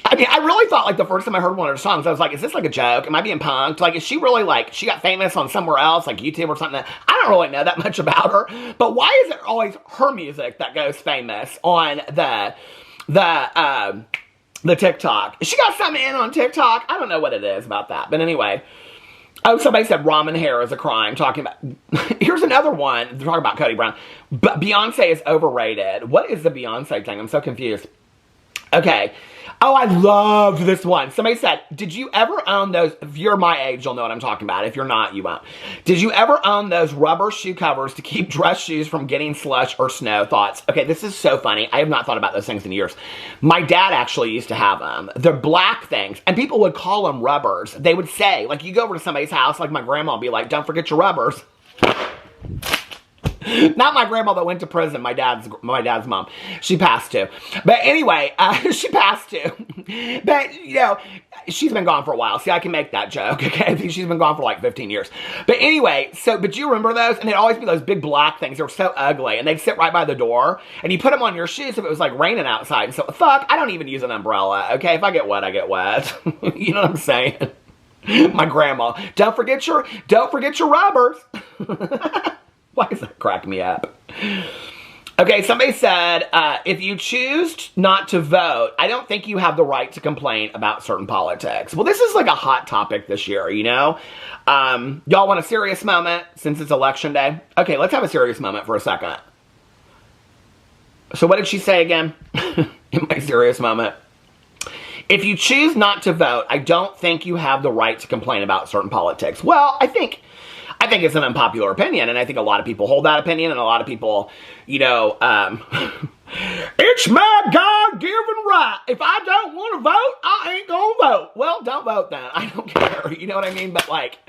I mean, I really thought, like, the first time I heard one of her songs, I was like, is this like a joke? Am I being punked? Like, is she really, like, she got famous on somewhere else, like YouTube or something? I don't really know that much about her. But why is it always her music that goes famous on the TikTok? She got something in on TikTok. I don't know what it is about that. But anyway. Oh, somebody said ramen hair is a crime. Talking about, here's another one. They're talking about Cody Brown. But Beyonce is overrated. What is the Beyonce thing? I'm so confused. Okay. Oh, I loved this one. Somebody said, did you ever own those? If you're my age, you'll know what I'm talking about. If you're not, you won't. Did you ever own those rubber shoe covers to keep dress shoes from getting slush or snow? Thoughts? Okay, this is so funny. I have not thought about those things in years. My dad actually used to have them. They're black things, and people would call them rubbers. They would say, like, you go over to somebody's house, like my grandma would be like, don't forget your rubbers. Not my grandma that went to prison, my dad's mom. She passed too. But anyway, she passed too. But, you know, she's been gone for a while. See, I can make that joke, okay? I think she's been gone for like 15 years. But anyway, but you remember those? And they'd always be those big black things. They were so ugly. And they'd sit right by the door. And you put them on your shoes if it was like raining outside. And so, fuck, I don't even use an umbrella, okay? If I get wet, I get wet. You know what I'm saying? My grandma. Don't forget your rubbers. Why does that crack me up? Okay, somebody said, if you choose not to vote, I don't think you have the right to complain about certain politics. Well, this is like a hot topic this year, you know? Y'all want a serious moment since it's election day? Okay, let's have a serious moment for a second. So what did she say again? In my serious moment. If you choose not to vote, I don't think you have the right to complain about certain politics. Well, I think it's an unpopular opinion, and I think a lot of people hold that opinion, and a lot of people, you know, it's my God-given right. If I don't want to vote, I ain't gonna vote. Well, don't vote then. I don't care. You know what I mean? But, like,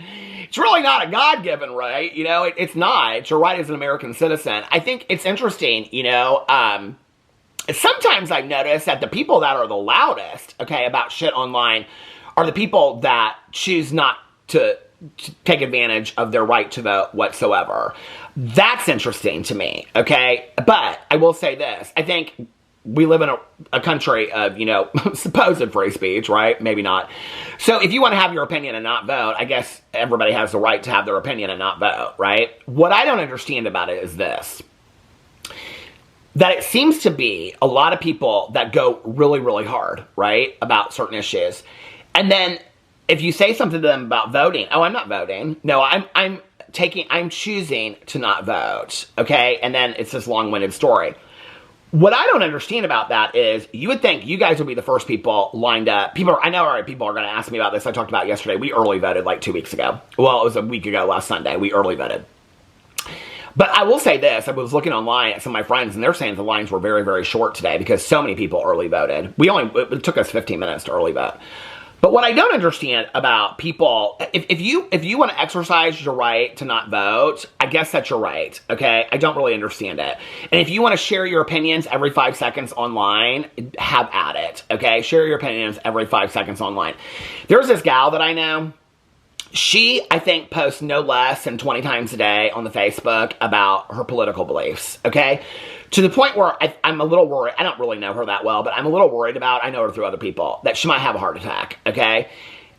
it's really not a God-given right. You know, it's not. It's your right as an American citizen. I think it's interesting, you know, sometimes I've noticed that the people that are the loudest, okay, about shit online are the people that choose not to take advantage of their right to vote whatsoever. That's interesting to me, okay? But I will say this. I think we live in a country of, you know, supposed free speech, right? Maybe not. So if you want to have your opinion and not vote, I guess everybody has the right to have their opinion and not vote, right? What I don't understand about it is this. That it seems to be a lot of people that go really, really hard, right? About certain issues. And then if you say something to them about voting, oh, I'm not voting. No, I'm choosing to not vote, okay? And then it's this long-winded story. What I don't understand about that is you would think you guys would be the first people lined up. I know already people are going to ask me about this. I talked about it yesterday. We early voted like 2 weeks ago. Well, it was a week ago last Sunday. We early voted. But I will say this. I was looking online at some of my friends, and they're saying the lines were very, very short today because so many people early voted. It took us 15 minutes to early vote. But what I don't understand about people, if you want to exercise your right to not vote, I guess that's your right, okay? I don't really understand it. And if you want to share your opinions every 5 seconds online, have at it, okay? Share your opinions every 5 seconds online. There's this gal that I know. She, I think, posts no less than 20 times a day on the Facebook about her political beliefs, okay? To the point where I'm a little worried. I don't really know her that well, but I'm a little worried about, I know her through other people, that she might have a heart attack, okay?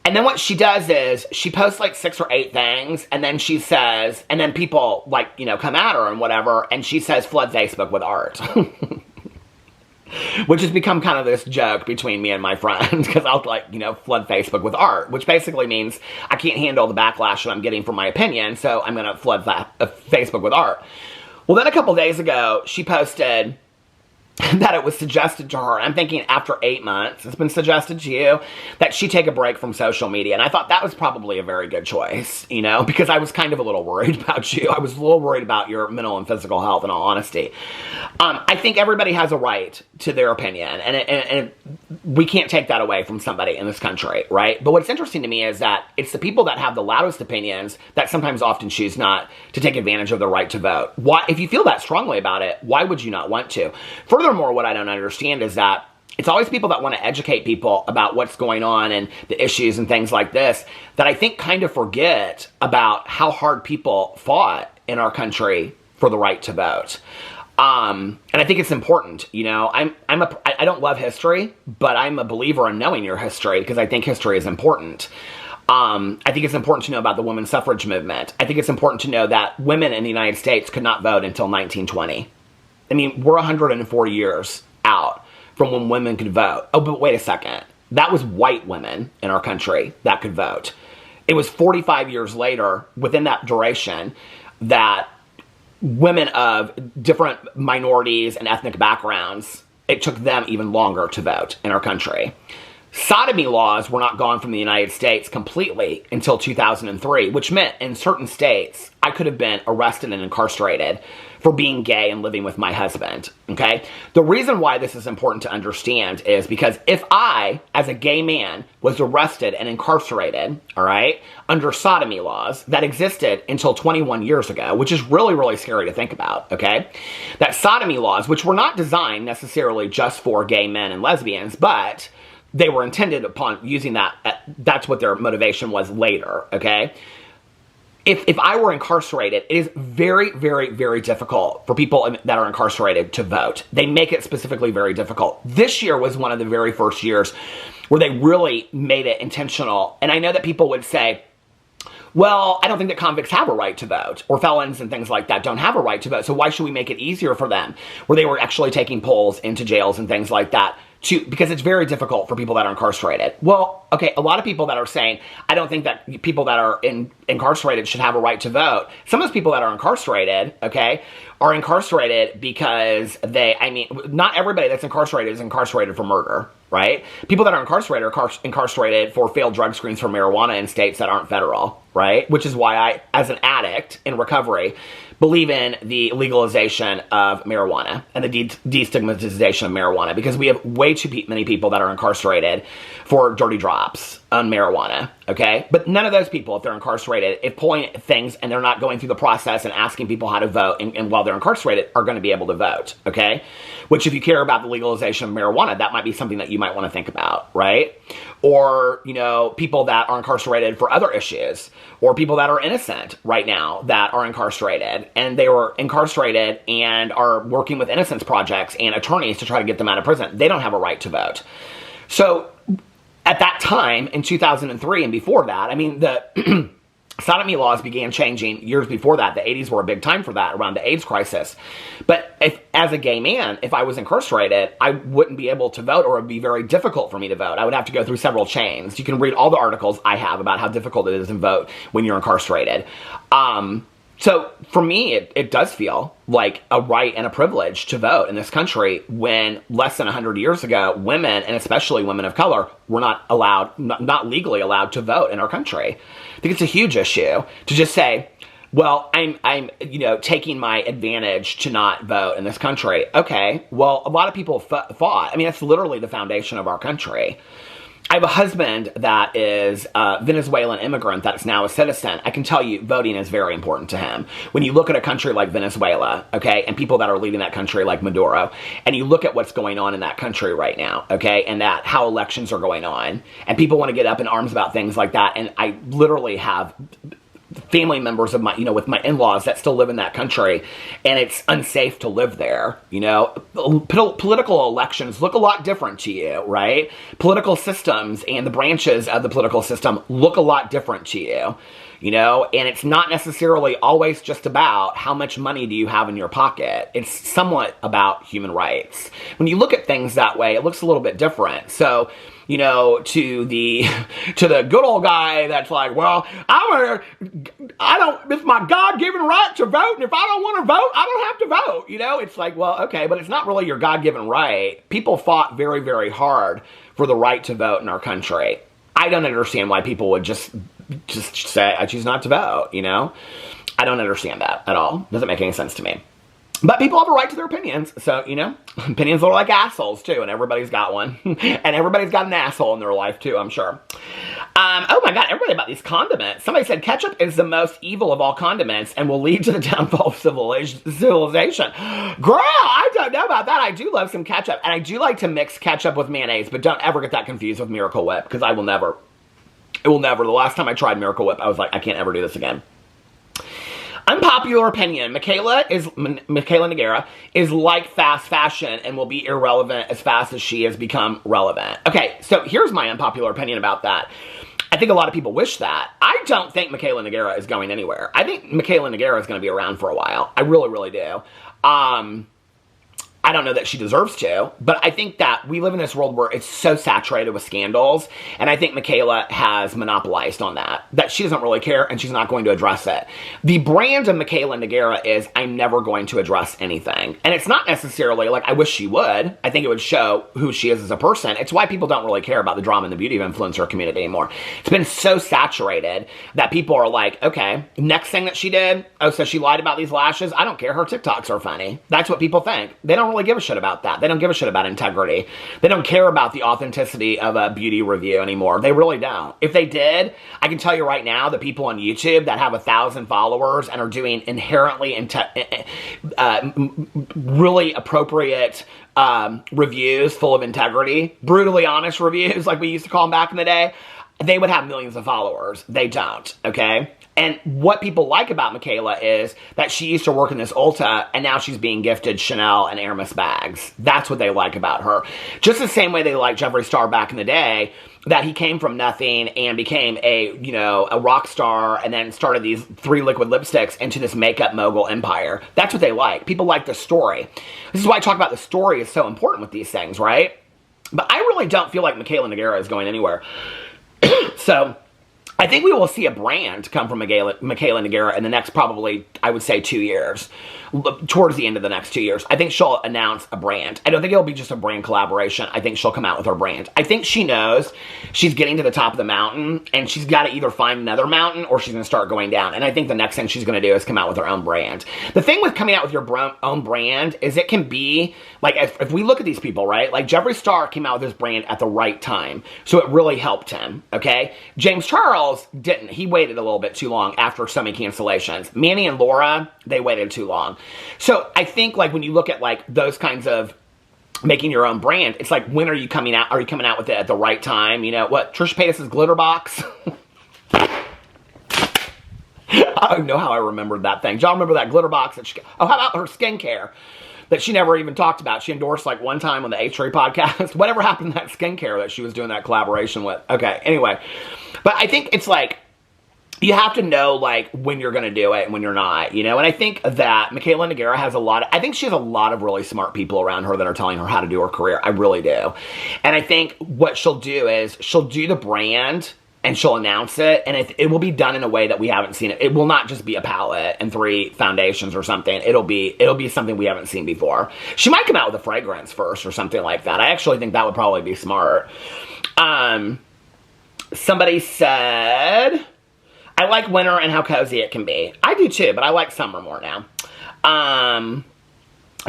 And then what she does is she posts like 6 or 8 things, and then she says, and then people like, you know, come at her and whatever, and she says, flood Facebook with art. Which has become kind of this joke between me and my friends, because I'll like, you know, flood Facebook with art, which basically means I can't handle the backlash that I'm getting from my opinion, so I'm going to flood Facebook with art. Well, then a couple days ago, she posted that it was suggested to her, I'm thinking after 8 months, it's been suggested to you, that she take a break from social media. And I thought that was probably a very good choice, you know, because I was kind of a little worried about you. I was a little worried about your mental and physical health, in all honesty. I think everybody has a right to their opinion, and we can't take that away from somebody in this country, right? But what's interesting to me is that it's the people that have the loudest opinions that sometimes often choose not to take advantage of their right to vote. Why, if you feel that strongly about it, why would you not want to? Furthermore, what I don't understand is that it's always people that want to educate people about what's going on and the issues and things like this that I think kind of forget about how hard people fought in our country for the right to vote. And I think it's important, you know, I don't love history, but I'm a believer in knowing your history because I think history is important. I think it's important to know about the women's suffrage movement. I think it's important to know that women in the United States could not vote until 1920. I mean, we're 104 years out from when women could vote. Oh, but wait a second. That was white women in our country that could vote. It was 45 years later, within that duration, that women of different minorities and ethnic backgrounds, it took them even longer to vote in our country. Sodomy laws were not gone from the United States completely until 2003, which meant in certain states, I could have been arrested and incarcerated for being gay and living with my husband, okay? The reason why this is important to understand is because if I, as a gay man, was arrested and incarcerated, all right, under sodomy laws that existed until 21 years ago, which is really, really scary to think about, okay? That sodomy laws, which were not designed necessarily just for gay men and lesbians, but they were intended upon using that, that's what their motivation was later, okay? If I were incarcerated, it is very, very, very difficult for people that are incarcerated to vote. They make it specifically very difficult. This year was one of the very first years where they really made it intentional. And I know that people would say, well, I don't think that convicts have a right to vote, or felons and things like that don't have a right to vote, so why should we make it easier for them? Where they were actually taking polls into jails and things like that, because it's very difficult for people that are incarcerated. Well, okay, a lot of people that are saying, I don't think that people that are incarcerated should have a right to vote. Some of those people that are incarcerated, okay, are incarcerated because not everybody that's incarcerated is incarcerated for murder, right? People that are incarcerated for failed drug screens for marijuana in states that aren't federal, right? Which is why I, as an addict in recovery, believe in the legalization of marijuana and the destigmatization of marijuana, because we have way too many people that are incarcerated for dirty drops on marijuana, okay? But none of those people, if they're incarcerated, if pulling things and they're not going through the process and asking people how to vote and while they're incarcerated, are going to be able to vote, okay? Which, if you care about the legalization of marijuana, that might be something that you might want to think about, right? Or, you know, people that are incarcerated for other issues, or people that are innocent right now that are incarcerated, and they were incarcerated and are working with innocence projects and attorneys to try to get them out of prison. They don't have a right to vote. So at that time, in 2003 and before that, I mean, the sodomy laws began changing years before that. The 80s were a big time for that, around the AIDS crisis. But as a gay man, if I was incarcerated, I wouldn't be able to vote, or it would be very difficult for me to vote. I would have to go through several chains. You can read all the articles I have about how difficult it is to vote when you're incarcerated. So for me, it does feel like a right and a privilege to vote in this country when less than 100 years ago, women, and especially women of color, were not legally allowed to vote in our country. I think it's a huge issue to just say, well, I'm taking my advantage to not vote in this country. Okay, well, a lot of people fought. I mean, that's literally the foundation of our country. I have a husband that is a Venezuelan immigrant that is now a citizen. I can tell you voting is very important to him. When you look at a country like Venezuela, okay, and people that are leading that country like Maduro, and you look at what's going on in that country right now, okay, and that how elections are going on, and people want to get up in arms about things like that, and I literally have family members of my, with my in-laws that still live in that country, and it's unsafe to live there, Political elections look a lot different to you, right? Political systems and the branches of the political system look a lot different to you, and it's not necessarily always just about how much money do you have in your pocket. It's somewhat about human rights. When you look at things that way, it looks a little bit different. So, to the good old guy that's like, well, it's my God-given right to vote, and if I don't want to vote, I don't have to vote, It's like, well, okay, but it's not really your God-given right. People fought very, very hard for the right to vote in our country. I don't understand why people would just say, I choose not to vote, I don't understand that at all. Doesn't make any sense to me. But people have a right to their opinions, so, opinions are like assholes, too, and everybody's got one. And everybody's got an asshole in their life, too, I'm sure. Oh my God, everybody about these condiments. Somebody said ketchup is the most evil of all condiments and will lead to the downfall of civilization. Girl, I don't know about that. I do love some ketchup, and I do like to mix ketchup with mayonnaise, but don't ever get that confused with Miracle Whip, because it will never. The last time I tried Miracle Whip, I was like, I can't ever do this again. Unpopular opinion. Michaela Nogueira is like fast fashion and will be irrelevant as fast as she has become relevant. Okay, so here's my unpopular opinion about that. I think a lot of people wish that. I don't think Michaela Nogueira is going anywhere. I think Michaela Nogueira is going to be around for a while. I really, really do. I don't know that she deserves to, but I think that we live in this world where it's so saturated with scandals, and I think Michaela has monopolized on that she doesn't really care, and she's not going to address it. The brand of Michaela Nogueira is, I'm never going to address anything. And it's not necessarily like, I wish she would. I think it would show who she is as a person. It's why people don't really care about the drama and the beauty of influencer community anymore. It's been so saturated that people are like, okay, next thing that she did, oh, so she lied about these lashes? I don't care, her TikToks are funny. That's what people think. They don't really give a shit about that. They don't give a shit about integrity. They don't care about the authenticity of a beauty review anymore. They really don't. If they did, I can tell you right now, the people on YouTube that have 1,000 followers and are doing inherently really appropriate reviews full of integrity, brutally honest reviews like we used to call them back in the day, they would have millions of followers. They don't, okay? And what people like about Michaela is that she used to work in this Ulta, and now she's being gifted Chanel and Hermes bags. That's what they like about her. Just the same way they liked Jeffree Star back in the day, that he came from nothing and became a rock star, and then started these 3 liquid lipsticks into this makeup mogul empire. That's what they like. People like the story. This is why I talk about the story is so important with these things, right? But I really don't feel like Michaela Nogueira is going anywhere. So I think we will see a brand come from Michaela Nogueira in the next probably, I would say, 2 years. Towards the end of the next 2 years. I think she'll announce a brand. I don't think it'll be just a brand collaboration. I think she'll come out with her brand. I think she knows she's getting to the top of the mountain, and she's got to either find another mountain or she's going to start going down. And I think the next thing she's going to do is come out with her own brand. The thing with coming out with your own brand is it can be, like, if we look at these people, right? Like, Jeffree Star came out with his brand at the right time. So it really helped him, okay? James Charles didn't. He waited a little bit too long after so many cancellations. Manny and Laura, they waited too long. So I think, like, when you look at, like, those kinds of making your own brand, it's like, when are you coming out? Are you coming out with it at the right time? What, Trisha Paytas' glitter box? I don't know how I remembered that thing. Do y'all remember that glitter box? How about her skincare that she never even talked about? She endorsed, like, one time on the H3 podcast. Whatever happened to that skincare that she was doing that collaboration with? Okay, anyway. But I think it's like, you have to know, like, when you're going to do it and when you're not, And I think that Michaela Nogueira has I think she has a lot of really smart people around her that are telling her how to do her career. I really do. And I think what she'll do is she'll do the brand and she'll announce it, and it will be done in a way that we haven't seen it. It will not just be a palette and 3 foundations or something. It'll be something we haven't seen before. She might come out with a fragrance first or something like that. I actually think that would probably be smart. Somebody said, I like winter and how cozy it can be. I do too, but I like summer more now.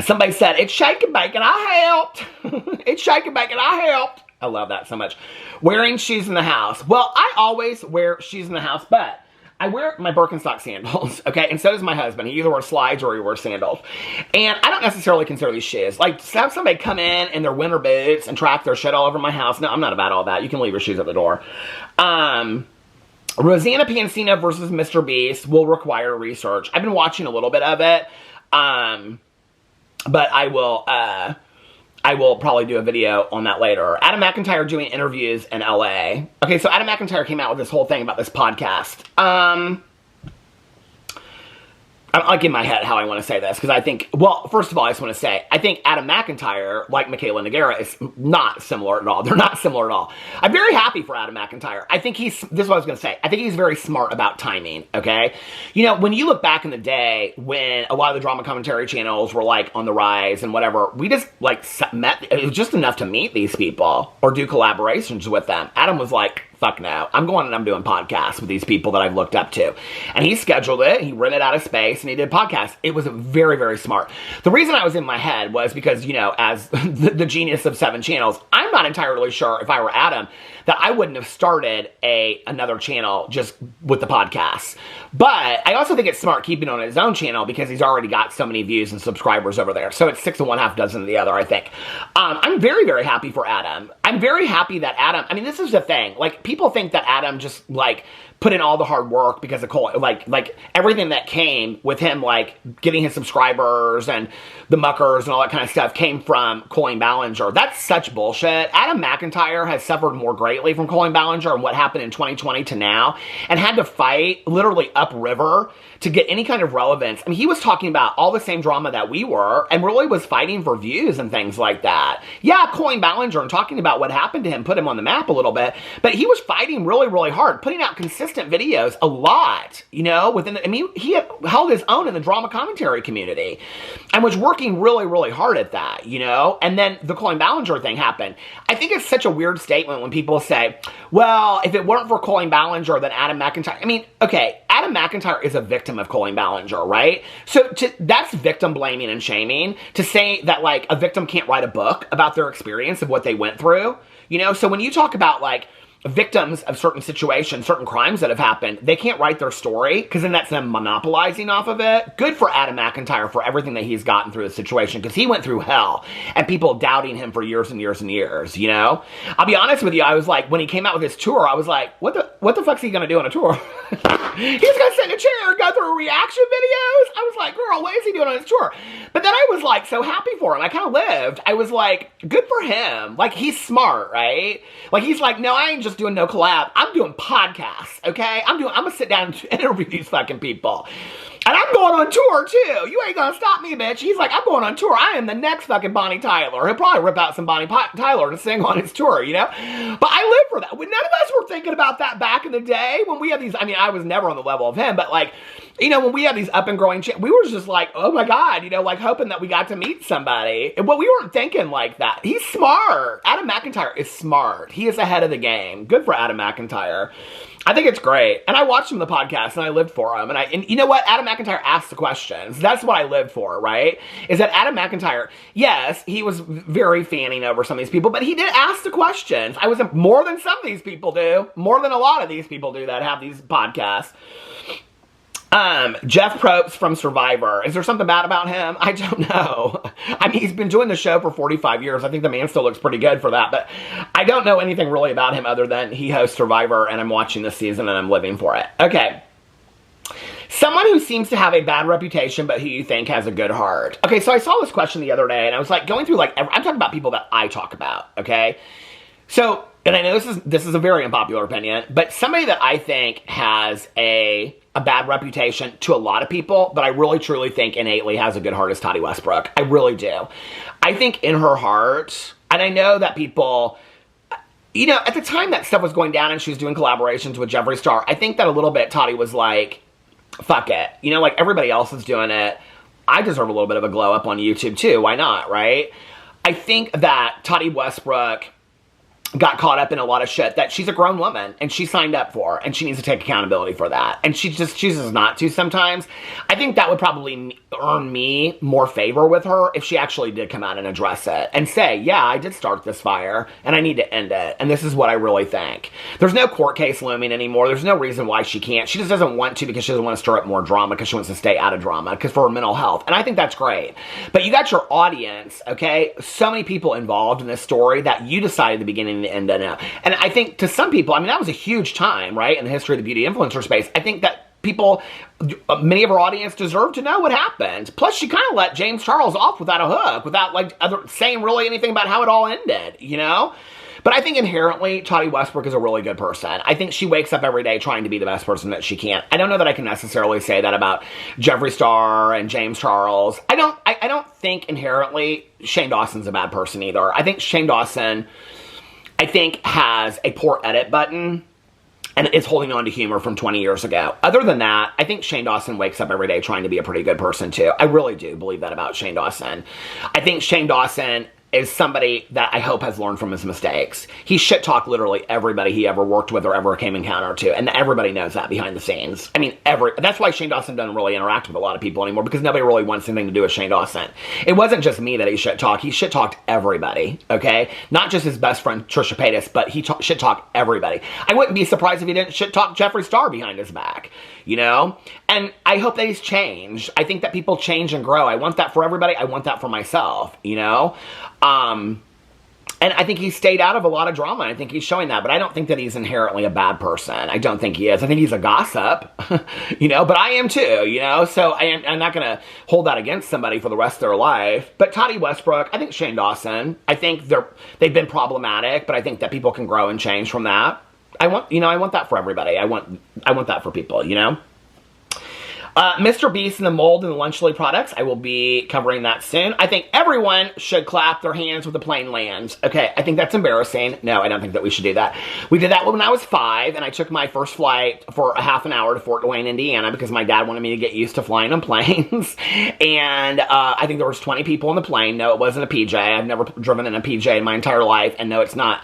Somebody said, it's shake and bake and I helped. It's shake and bake and I helped. I love that so much. Wearing shoes in the house. Well, I always wear shoes in the house, but I wear my Birkenstock sandals, okay? And so does my husband. He either wears slides or he wears sandals. And I don't necessarily consider these shoes. Like, to have somebody come in their winter boots and track their shit all over my house. No, I'm not about all that. You can leave your shoes at the door. Rosanna Pansino versus Mr. Beast will require research. I've been watching a little bit of it. But I will probably do a video on that later. Adam McIntyre doing interviews in LA. Okay, so Adam McIntyre came out with this whole thing about this podcast. I'll give my head how I want to say this, because I think, well, first of all, I just want to say, I think Adam McIntyre, like Michaela Nogueira, is not similar at all. They're not similar at all. I'm very happy for Adam McIntyre. I think this is what I was going to say. I think he's very smart about timing, okay? You know, when you look back in the day, when a lot of the drama commentary channels were, like, on the rise and whatever, we just, like, met, it was just enough to meet these people or do collaborations with them. Adam was like, fuck no. I'm going and I'm doing podcasts with these people that I've looked up to. And he scheduled it, he rented out of space, and he did podcasts. It was very, very smart. The reason I was in my head was because, you know, as the genius of 7 channels, I'm not entirely sure if I were Adam that I wouldn't have started another channel just with the podcasts. But I also think it's smart keeping it on his own channel because he's already got so many views and subscribers over there. So it's 6 of one, half dozen of the other, I think. I'm very, very happy for Adam. I'm very happy that Adam, I mean, this is the thing. Like, people think that Adam just, like, put in all the hard work because of Cole, like everything that came with him, like getting his subscribers and the muckers and all that kind of stuff came from Colleen Ballinger. That's such bullshit. Adam McIntyre has suffered more greatly from Colleen Ballinger and what happened in 2020 to now, and had to fight literally upriver to get any kind of relevance. I mean, he was talking about all the same drama that we were and really was fighting for views and things like that. Yeah, Colleen Ballinger and talking about what happened to him put him on the map a little bit, but he was fighting really, really hard, putting out consistent videos a lot, you know, I mean, he held his own in the drama commentary community and was working really, really hard at that, you know, and then the Colleen Ballinger thing happened. I think it's such a weird statement when people say, well, if it weren't for Colleen Ballinger, then Adam McIntyre. I mean, okay, Adam McIntyre is a victim of Colleen Ballinger, right? So that's victim blaming and shaming, to say that, like, a victim can't write a book about their experience of what they went through, you know? So when you talk about, like, victims of certain situations, certain crimes that have happened, they can't write their story because then that's them monopolizing off of it. Good for Adam McIntyre for everything that he's gotten through the situation, because he went through hell and people doubting him for years and years and years, you know? I'll be honest with you, I was like, when he came out with his tour, I was like, what the fuck's he gonna do on a tour? He's gonna sit in a chair and go through reaction videos? I was like, girl, what is he doing on his tour? But then I was like so happy for him. I kind of lived. I was like, good for him. Like, he's smart, right? Like, he's like, no, I ain't just doing no collab. I'm doing podcasts, okay? I'm gonna sit down and interview these fucking people. And I'm going on tour, too. You ain't gonna stop me, bitch. He's like, I'm going on tour. I am the next fucking Bonnie Tyler. He'll probably rip out some Bonnie Tyler to sing on his tour, you know? But I live for that. None of us were thinking about that back in the day when we had these, I mean, I was never on the level of him, but, like, you know, when we had these up and growing, we were just like, oh my God, you know, like hoping that we got to meet somebody. But we weren't thinking like that. He's smart. Adam McIntyre is smart. He is ahead of the game. Good for Adam McIntyre. I think it's great. And I watched him the podcast and I lived for him. And you know what? Adam McIntyre asked the questions. That's what I lived for, right? Is that Adam McIntyre, yes, he was very fanning over some of these people, but he did ask the questions. I was more than some of these people do. More than a lot of these people do that have these podcasts. Jeff Probst from Survivor. Is there something bad about him? I don't know. I mean, he's been doing the show for 45 years. I think the man still looks pretty good for that, but I don't know anything really about him other than he hosts Survivor and I'm watching this season and I'm living for it. Okay. Someone who seems to have a bad reputation, but who you think has a good heart. Okay, so I saw this question the other day and I was like going through, like, I'm talking about people that I talk about, okay? So, and I know this is a very unpopular opinion, but somebody that I think has a bad reputation to a lot of people, but I really truly think innately has a good heart is Tati Westbrook. I really do. I think in her heart, and I know that people, you know, at the time that stuff was going down and she was doing collaborations with Jeffree Star, I think that a little bit Tati was like, fuck it. You know, like everybody else is doing it. I deserve a little bit of a glow up on YouTube too. Why not, right? I think that Tati Westbrook got caught up in a lot of shit that she's a grown woman and she signed up for, and she needs to take accountability for that. And she just chooses not to sometimes. I think that would probably earn me more favor with her if she actually did come out and address it and say, yeah, I did start this fire and I need to end it. And this is what I really think. There's no court case looming anymore. There's no reason why she can't. She just doesn't want to because she doesn't want to stir up more drama, because she wants to stay out of drama, because for her mental health. And I think that's great. But you got your audience, okay? So many people involved in this story that you decided at the beginning to end it now. And I think to some people, I mean, that was a huge time, right, in the history of the beauty influencer space. I think that people, many of our audience deserve to know what happened. Plus, she kind of let James Charles off without a hook, without like saying really anything about how it all ended, you know? But I think inherently, Tati Westbrook is a really good person. I think she wakes up every day trying to be the best person that she can. I don't know that I can necessarily say that about Jeffree Star and James Charles. I don't think inherently Shane Dawson's a bad person either. I think Shane Dawson, I think, has a poor edit button and is holding on to humor from 20 years ago. Other than that, I think Shane Dawson wakes up every day trying to be a pretty good person too. I really do believe that about Shane Dawson. I think Shane Dawson is somebody that I hope has learned from his mistakes. He shit-talked literally everybody he ever worked with or ever came encounter to, and everybody knows that behind the scenes. I mean, that's why Shane Dawson doesn't really interact with a lot of people anymore, because nobody really wants anything to do with Shane Dawson. It wasn't just me that he shit-talked. He shit-talked everybody, okay? Not just his best friend, Trisha Paytas, but he shit-talked everybody. I wouldn't be surprised if he didn't shit-talk Jeffree Star behind his back, you know? And I hope that he's changed. I think that people change and grow. I want that for everybody. I want that for myself, you know? And I think he stayed out of a lot of drama. I think he's showing that, but I don't think that he's inherently a bad person. I don't think he is. I think he's a gossip, you know, but I am too, you know, so I'm not going to hold that against somebody for the rest of their life. But Tati Westbrook, I think Shane Dawson, I think they've been problematic, but I think that people can grow and change from that. I want that for everybody. I want that for people, you know. Mr. Beast and the mold and the Lunch Lily products, I will be covering that soon. I think everyone should clap their hands when the plane lands. Okay, I think that's embarrassing. No, I don't think that we should do that. We did that when I was 5, and I took my first flight for a half an hour to Fort Wayne, Indiana, because my dad wanted me to get used to flying on planes. And I think there was 20 people on the plane. No, it wasn't a PJ. I've never driven in a PJ in my entire life, and no, it's not.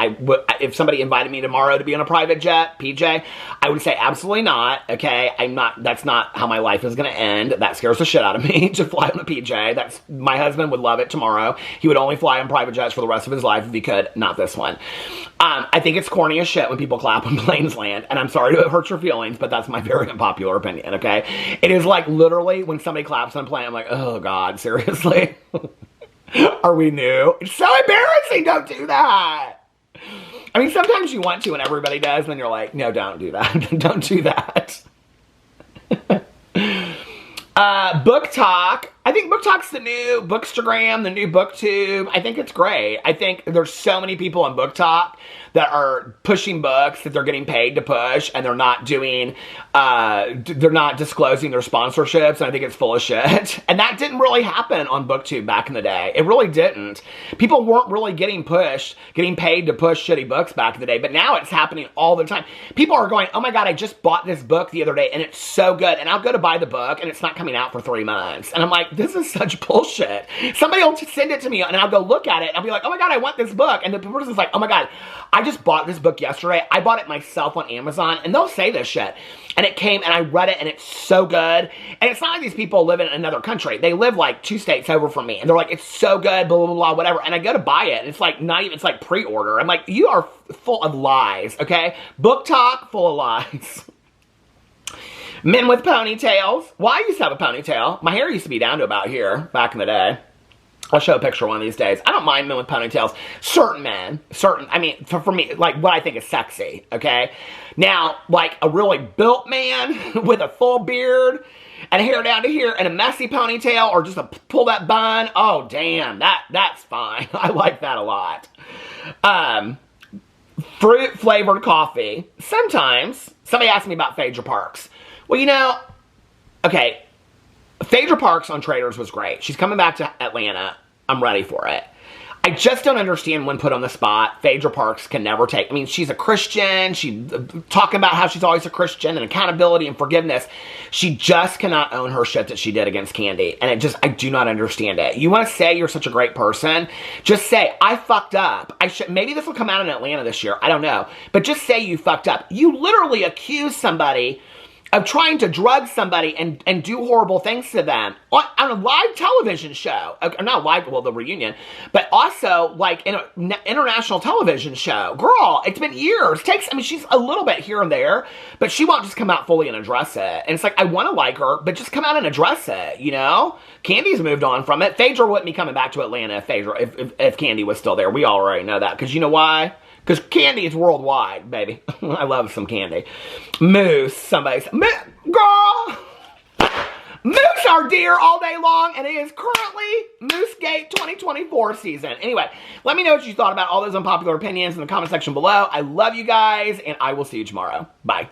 If somebody invited me tomorrow to be on a private jet, PJ, I would say absolutely not, okay? That's not how my life is going to end. That scares the shit out of me to fly on a PJ. My husband would love it tomorrow. He would only fly on private jets for the rest of his life if he could, not this one. I think it's corny as shit when people clap when planes land, and I'm sorry to hurt your feelings, but that's my very unpopular opinion, okay? It is like literally when somebody claps on a plane, I'm like, oh God, seriously? Are we new? It's so embarrassing, don't do that. I mean, sometimes you want to and everybody does, and then you're like, no, don't do that. Don't do that. Book Talk. I think Book Talk's the new Bookstagram, the new BookTube. I think it's great. I think there's so many people on Book Talk that are pushing books that they're getting paid to push, and they're not doing, they're not disclosing their sponsorships, and I think it's full of shit. And that didn't really happen on BookTube back in the day. It really didn't. People weren't really getting paid to push shitty books back in the day, but now it's happening all the time. People are going, oh my God, I just bought this book the other day, and it's so good, and I'll go to buy the book, and it's not coming out for 3 months. And I'm like, this is such bullshit. Somebody will send it to me, and I'll go look at it, and I'll be like, oh my God, I want this book. And the person's like, oh my God, I just bought this book yesterday. I bought it myself on Amazon, and they'll say this shit. And it came, and I read it, and it's so good. And it's not like these people live in another country. They live like 2 states over from me, and they're like, it's so good, blah, blah, blah, whatever. And I go to buy it, and it's like not even, it's like pre-order. I'm like, you are full of lies, okay? Book Talk, full of lies. Men with ponytails. Well, I used to have a ponytail. My hair used to be down to about here back in the day. I'll show a picture one of these days. I don't mind men with ponytails. Certain men. I mean, for me, like what I think is sexy, okay? Now, like a really built man with a full beard and hair down to here and a messy ponytail or just a pull that bun. Oh, damn. That's fine. I like that a lot. Fruit-flavored coffee. Sometimes, somebody asked me about Phaedra Parks. Well, you know, okay, Phaedra Parks on Traders was great. She's coming back to Atlanta. I'm ready for it. I just don't understand when put on the spot. Phaedra Parks can never take. I mean, she's a Christian. She talking about how she's always a Christian and accountability and forgiveness. She just cannot own her shit that she did against Kandi. And I do not understand it. You want to say you're such a great person? Just say, I fucked up. Maybe this will come out in Atlanta this year. I don't know. But just say you fucked up. You literally accuse somebody of trying to drug somebody and do horrible things to them on a live television show. Not live, well, the reunion, but also like in an international television show. Girl, it's been years. I mean, she's a little bit here and there, but she won't just come out fully and address it. And it's like, I want to like her, but just come out and address it, you know? Kandi's moved on from it. Phaedra wouldn't be coming back to Atlanta if Kandi was still there. We already know that. Because you know why? Because Kandi is worldwide, baby. I love some Kandi. Moose, somebody said, girl! Moose are deer all day long, and it is currently Moosegate 2024 season. Anyway, let me know what you thought about all those unpopular opinions in the comment section below. I love you guys, and I will see you tomorrow. Bye.